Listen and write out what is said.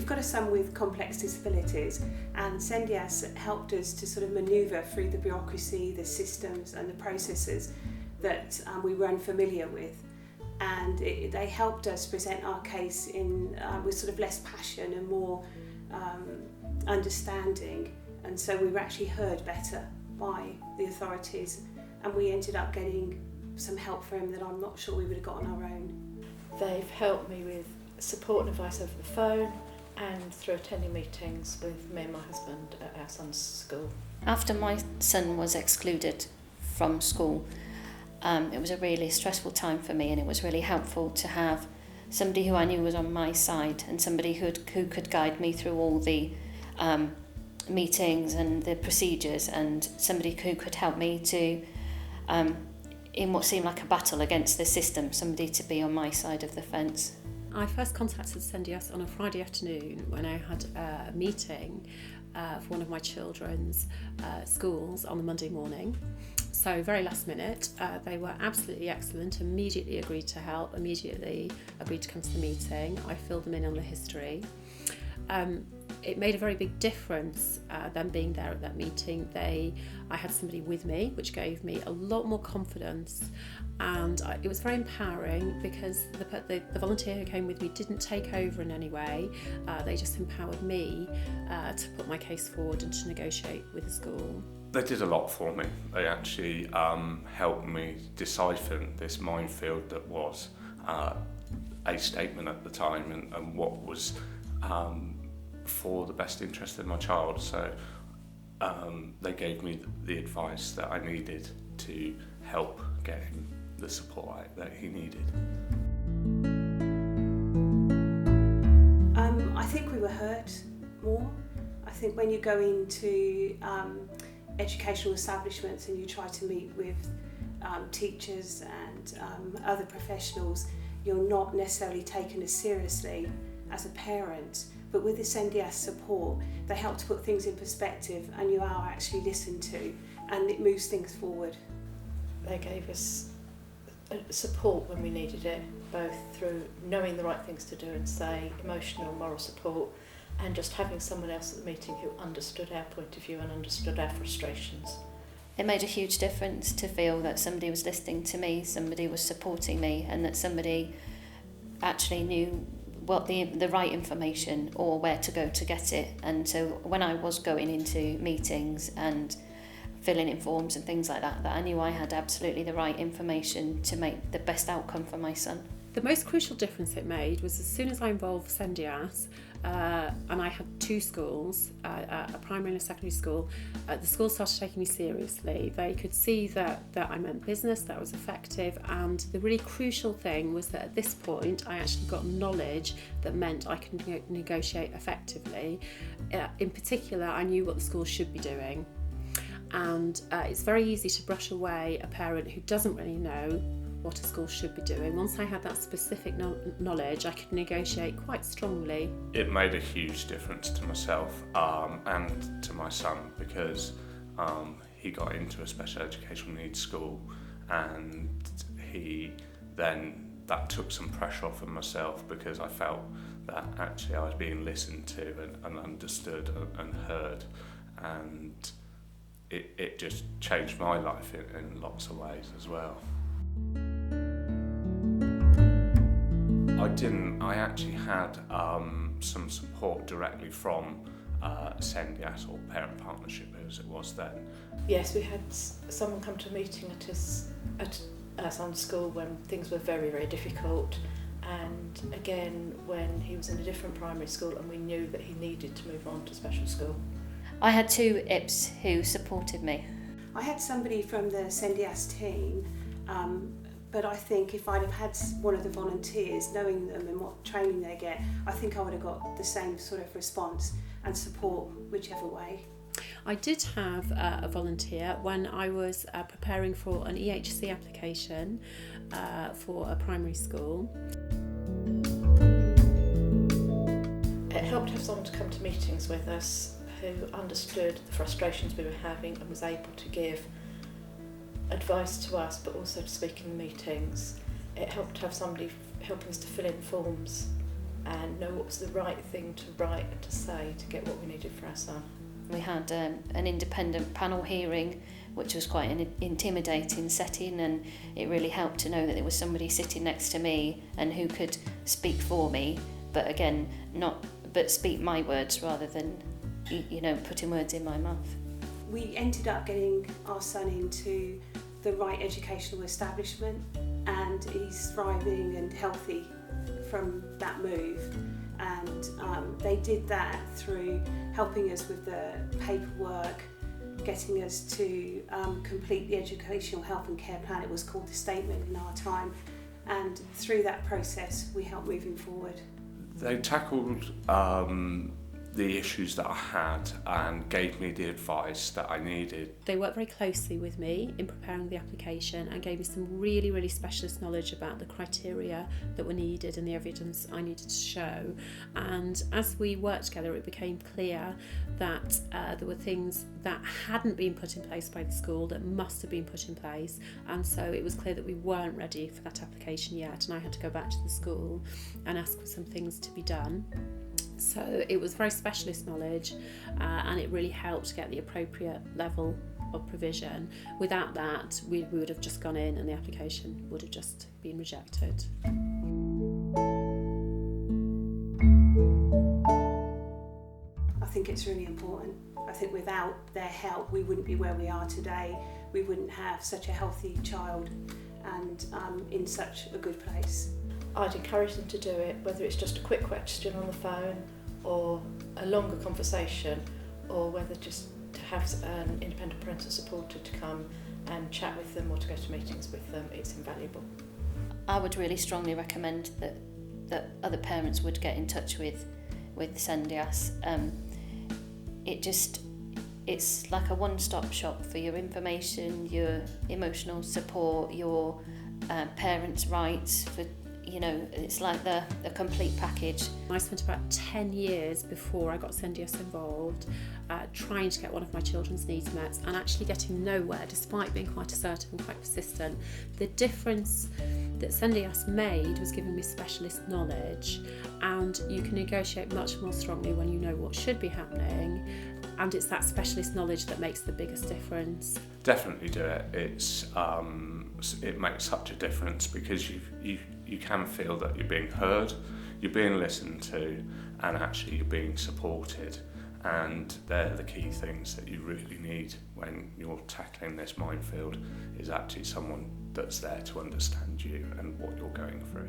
got a son with complex disabilities, and SENDIASS helped us to sort of manoeuvre through the bureaucracy, the systems and the processes that we were unfamiliar with. And they helped us present our case with sort of less passion and more understanding. And so we were actually heard better by the authorities, and we ended up getting some help from them that I'm not sure we would have got on our own. They've helped me with support and advice over the phone and through attending meetings with me and my husband at our son's school. After my son was excluded from school, it was a really stressful time for me, and it was really helpful to have somebody who I knew was on my side and somebody who could guide me through all the meetings and the procedures, and somebody who could help me to, in what seemed like a battle against the system, somebody to be on my side of the fence. I first contacted SENDIASS on a Friday afternoon when I had a meeting for one of my children's schools on the Monday morning. So very last minute, they were absolutely excellent, immediately agreed to help, immediately agreed to come to the meeting. I filled them in on the history. It made a very big difference, them being there at that meeting. I had somebody with me, which gave me a lot more confidence, and it was very empowering because the volunteer who came with me didn't take over in any way. They just empowered me to put my case forward and to negotiate with the school. They did a lot for me. They actually helped me decipher this minefield that was a statement at the time and what was for the best interest of my child. So they gave me the advice that I needed to help get him the support that he needed. I think we were heard more. I think when you go into educational establishments and you try to meet with teachers and other professionals, you're not necessarily taken as seriously as a parent. But with the SENDIASS support, they help to put things in perspective, and you are actually listened to, and it moves things forward. They gave us support when we needed it, both through knowing the right things to do and say, emotional, moral support, and just having someone else at the meeting who understood our point of view and understood our frustrations. It made a huge difference to feel that somebody was listening to me, somebody was supporting me, and that somebody actually knew what the right information or where to go to get it. And so when I was going into meetings and filling in forms and things like that, I knew I had absolutely the right information to make the best outcome for my son. The most crucial difference it made was as soon as I involved SENDIASS, and I had two schools, a primary and a secondary school, the schools started taking me seriously. They could see that I meant business, that I was effective, and the really crucial thing was that at this point I actually got knowledge that meant I could negotiate effectively. In particular, I knew what the schools should be doing. And it's very easy to brush away a parent who doesn't really know what a school should be doing. Once I had that specific knowledge, I could negotiate quite strongly. It made a huge difference to myself and to my son, because he got into a special educational needs school, and that took some pressure off of myself, because I felt that actually I was being listened to and understood and heard, and it just changed my life in lots of ways as well. I actually had some support directly from SENDIASS, or Parent Partnership as it was then. Yes, we had someone come to a meeting at our son's school when things were very, very difficult, and again when he was in a different primary school and we knew that he needed to move on to special school. I had two IPs who supported me. I had somebody from the SENDIASS team, but I think if I'd have had one of the volunteers, knowing them and what training they get, I think I would have got the same sort of response and support whichever way. I did have a volunteer when I was preparing for an EHC application for a primary school. It helped to have someone to come to meetings with us who understood the frustrations we were having and was able to give advice to us, but also to speak in the meetings. It helped to have somebody helping us to fill in forms and know what was the right thing to write and to say to get what we needed for our son. We had an independent panel hearing, which was quite an intimidating setting, and it really helped to know that there was somebody sitting next to me and who could speak for me, but again, but speak my words rather than, putting words in my mouth. We ended up getting our son into the right educational establishment, and he's thriving and healthy from that move. And they did that through helping us with the paperwork, getting us to complete the educational health and care plan. It was called the statement in our time, and through that process we helped moving forward. They tackled the issues that I had and gave me the advice that I needed. They worked very closely with me in preparing the application and gave me some really, really specialist knowledge about the criteria that were needed and the evidence I needed to show. And as we worked together, it became clear that there were things that hadn't been put in place by the school that must have been put in place. And so it was clear that we weren't ready for that application yet, and I had to go back to the school and ask for some things to be done. So it was very specialist knowledge, and it really helped get the appropriate level of provision. Without that, we would have just gone in and the application would have just been rejected. I think it's really important. I think without their help, we wouldn't be where we are today. We wouldn't have such a healthy child and in such a good place. I'd encourage them to do it, whether it's just a quick question on the phone or a longer conversation, or whether just to have an independent parental supporter to come and chat with them or to go to meetings with them. It's invaluable. I would really strongly recommend that other parents would get in touch with SENDIASS. It's like a one-stop shop for your information, your emotional support, your parents' rights, for it's like the complete package. I spent about 10 years before I got SENDIASS involved trying to get one of my children's needs met and actually getting nowhere, despite being quite assertive and quite persistent. The difference that SENDIASS made was giving me specialist knowledge, and you can negotiate much more strongly when you know what should be happening, and it's that specialist knowledge that makes the biggest difference. Definitely do it. It makes such a difference because you can feel that you're being heard, you're being listened to, and actually you're being supported. And they're the key things that you really need when you're tackling this minefield, is actually someone that's there to understand you and what you're going through.